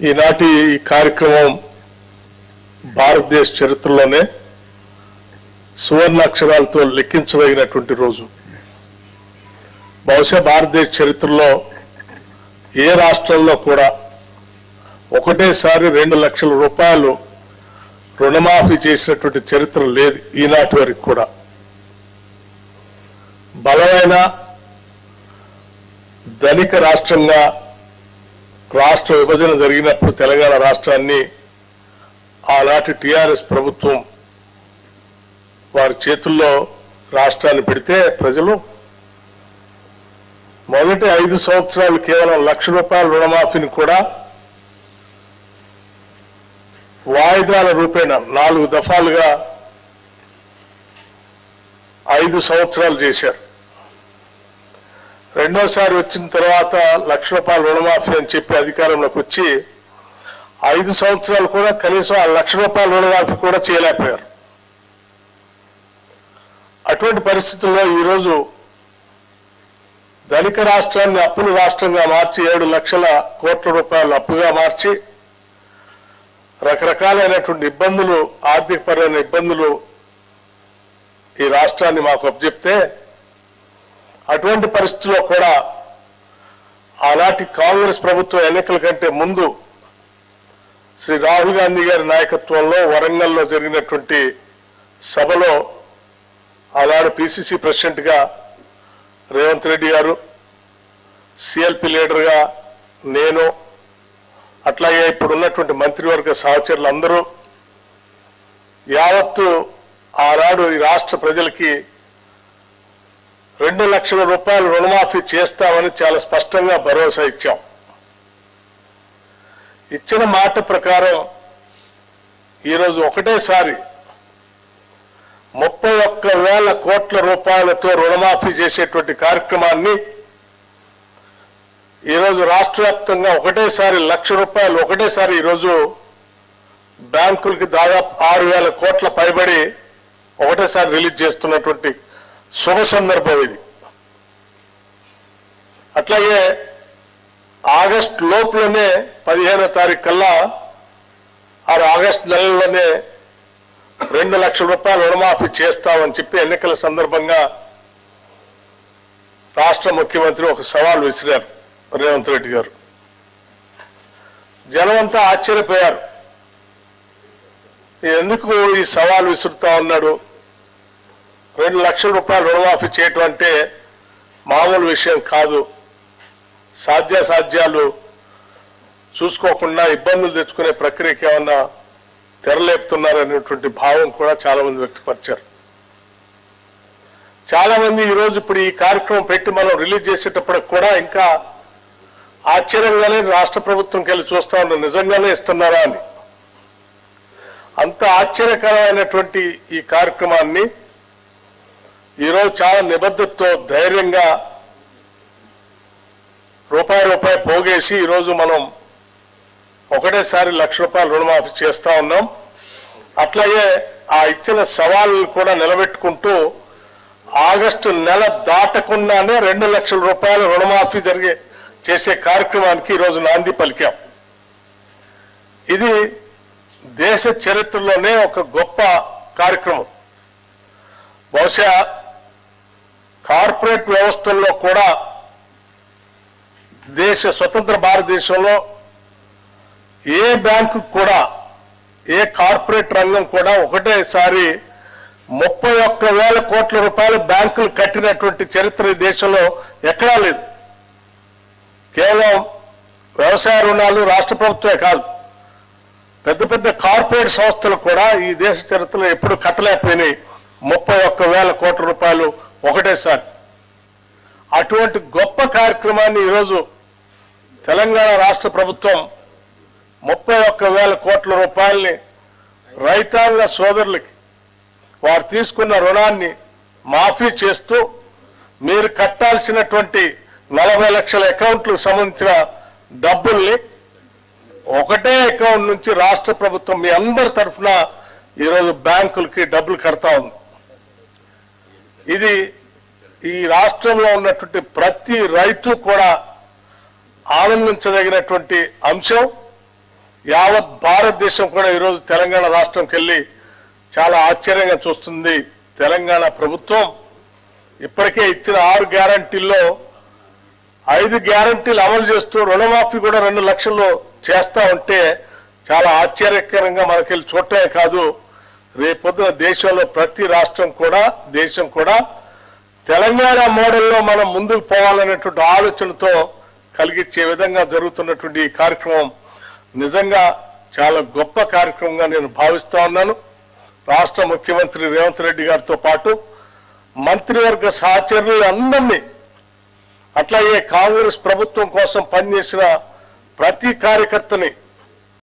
ఈనాటి ఈ కార్యక్రమం భారతదేశ చరిత్రలోనే సువర్ణాక్షరాలతో లెక్కించదగినటువంటి రోజు. బహుశా భారతదేశ చరిత్రలో ఏ రాష్ట్రంలో కూడా ఒకటేసారి 2 లక్షల రూపాయలు రుణమాఫీ చేసినటువంటి చరిత్ర లేదు ఈనాటి వరకు కూడా. బలమైన ధనిక రాష్ట్రంగా రాష్ట్ర విభజన జరిగినప్పుడు తెలంగాణ రాష్ట్రాన్ని ఆనాటి టిఆర్ఎస్ ప్రభుత్వం వారి చేతుల్లో రాష్ట్రాన్ని పెడితే ప్రజలు మొదటి 5 సంవత్సరాలు కేవలం 1 లక్ష రూపాయల రుణమాఫీని కూడా వాయిదాల రూపేణ 4 దఫాలుగా 5 సంవత్సరాలు చేశారు. రెండోసారి వచ్చిన తర్వాత 1 లక్ష రూపాయల రుణమాఫీ అని చెప్పి అధికారంలోకి వచ్చి 5 సంవత్సరాలు కూడా కనీసం 1 లక్ష రూపాయల రుణమాఫీ కూడా చేయలేకపోయారు. అటువంటి పరిస్థితుల్లో ఈరోజు ధనిక రాష్ట్రాన్ని అప్పుల రాష్ట్రంగా మార్చి 7 లక్షల కోట్ల రూపాయలు అప్పుగా మార్చి రకరకాలైనటువంటి ఇబ్బందులు, ఆర్థికపరమైన ఇబ్బందులు ఈ రాష్ట్రాన్ని మాకు అప్పచెప్తే అటువంటి పరిస్థితుల్లో కూడా ఆనాటి కాంగ్రెస్ ప్రభుత్వం ఎన్నికల కంటే ముందు శ్రీ రాహుల్ గాంధీ గారి నాయకత్వంలో వరంగల్లో జరిగినటువంటి సభలో ఆనాడు పిసిసి ప్రెసిడెంట్గా రేవంత్ రెడ్డి గారు, సిఎల్పి లీడర్గా నేను, అట్లాగే ఇప్పుడున్నటువంటి మంత్రివర్గ సహచరులు అందరూ యావత్తు ఆనాడు ఈ రాష్ట్ర ప్రజలకి 2 లక్షల రూపాయలు రుణమాఫీ చేస్తామని చాలా స్పష్టంగా భరోసా ఇచ్చాం. ఇచ్చిన మాట ప్రకారం ఈరోజు ఒకటేసారి 31,000 కోట్ల రూపాయలతో రుణమాఫీ చేసేటువంటి కార్యక్రమాన్ని ఈరోజు రాష్ట్ర వ్యాప్తంగా ఒకటేసారి 1 లక్ష రూపాయలు ఒకటేసారి ఈరోజు బ్యాంకులకి దాదాపు 6,000 కోట్ల పైబడి ఒకటేసారి రిలీజ్ చేస్తున్నటువంటి శుభ సందర్భం ఇది. అట్లాగే ఆగస్టు లోపులోనే 15వ తారీఖు కల్లా ఆగస్టు నెలలోనే 2 లక్షల రూపాయలు రుణమాఫీ చేస్తామని చెప్పి ఎన్నికల సందర్భంగా రాష్ట్ర ముఖ్యమంత్రి ఒక సవాల్ విసిరారు రేవంత్ రెడ్డి గారు. జనమంతా ఆశ్చర్యపోయారు. ఎందుకు ఈ సవాల్ విసురుతా ఉన్నాడు? 2 లక్షల రూపాయలు రుణమాఫీ చేయటం అంటే మామూలు విషయం కాదు. సాధ్యాసాధ్యాలు చూసుకోకుండా ఇబ్బందులు తెచ్చుకునే ప్రక్రియకి ఏమన్నా తెరలేపుతున్నారనేటువంటి భావం కూడా చాలా మంది వ్యక్తపరిచారు. చాలా మంది ఈరోజు ఇప్పుడు ఈ కార్యక్రమం పెట్టి మనం రిలీజ్ చేసేటప్పటికి కూడా ఇంకా ఆశ్చర్యంగానే రాష్ట్ర ప్రభుత్వంకి వెళ్ళి చూస్తా ఉన్నారు, నిజంగానే ఇస్తున్నారా అని. అంత ఆశ్చర్యకరమైనటువంటి ఈ కార్యక్రమాన్ని ఈరోజు చాలా నిబద్ధతతో ధైర్యంగా రూపాయి పోగేసి ఈరోజు మనం ఒకటేసారి 1 లక్ష రూపాయలు రుణమాఫీ చేస్తా ఉన్నాం. అట్లాగే ఆ ఇచ్చిన సవాళ్ళను కూడా నిలబెట్టుకుంటూ ఆగస్టు నెల దాటకుండానే 2 లక్షల రూపాయల రుణమాఫీ చేసే కార్యక్రమానికి ఈరోజు నాంది పలికాం. ఇది దేశ చరిత్రలోనే ఒక గొప్ప కార్యక్రమం. బహుశా కార్పొరేట్ వ్యవస్థల్లో కూడా స్వతంత్ర భారతదేశంలో ఏ బ్యాంకు కూడా, ఏ కార్పొరేట్ రంగం కూడా ఒకటేసారి 31,000 కోట్ల రూపాయలు బ్యాంకులు కట్టినటువంటి చరిత్ర ఈ దేశంలో ఎక్కడా లేదు. కేవలం వ్యవసాయ రుణాలు రాష్ట్ర ప్రభుత్వమే కాదు, పెద్ద పెద్ద కార్పొరేట్ సంస్థలు కూడా ఈ దేశ చరిత్రలో ఎప్పుడు కట్టలేకపోయినాయి 31,000 కోట్ల రూపాయలు ఒకటేసారి. అటువంటి గొప్ప కార్యక్రమాన్ని ఈరోజు తెలంగాణ రాష్ట్ర ప్రభుత్వం 31,000 కోట్ల రూపాయల్ని రైతాంగ సోదరులకి వారు తీసుకున్న రుణాన్ని మాఫీ చేస్తూ మీరు కట్టాల్సినటువంటి 40 లక్షల అకౌంట్లకు సంబంధించిన డబ్బుల్ని ఒకటే అకౌంట్ నుంచి రాష్ట్ర ప్రభుత్వం మీ అందరి తరఫున ఈరోజు బ్యాంకులకి డబ్బులు కడతా ఉంది. ఇది ఈ రాష్ట్రంలో ఉన్నటువంటి ప్రతి రైతు కూడా ఆనందించదగినటువంటి అంశం. యావత్ భారతదేశం కూడా ఈరోజు తెలంగాణ రాష్ట్రంకి వెళ్ళి చాలా ఆశ్చర్యంగా చూస్తుంది. తెలంగాణ ప్రభుత్వం ఇప్పటికే ఇచ్చిన 6 గ్యారంటీల్లో 5 గ్యారంటీలు అమలు చేస్తూ రుణమాఫీ కూడా 2 లక్షల్లో చేస్తా ఉంటే చాలా ఆశ్చర్యకరంగా మనకెళ్ళి చూడటమే కాదు, రేపొద్దున దేశంలో ప్రతి రాష్ట్రం కూడా దేశం కూడా తెలంగాణ మోడల్లో మనం ముందుకు పోవాలనేటువంటి ఆలోచనతో కలిగించే విధంగా జరుగుతున్నటువంటి ఈ కార్యక్రమం నిజంగా చాలా గొప్ప కార్యక్రమంగా నేను భావిస్తా ఉన్నాను. రాష్ట్ర ముఖ్యమంత్రి రేవంత్ రెడ్డి గారితో పాటు మంత్రివర్గ సహచరులు అందరినీ, అట్లాగే కాంగ్రెస్ ప్రభుత్వం కోసం పనిచేసిన ప్రతి కార్యకర్తని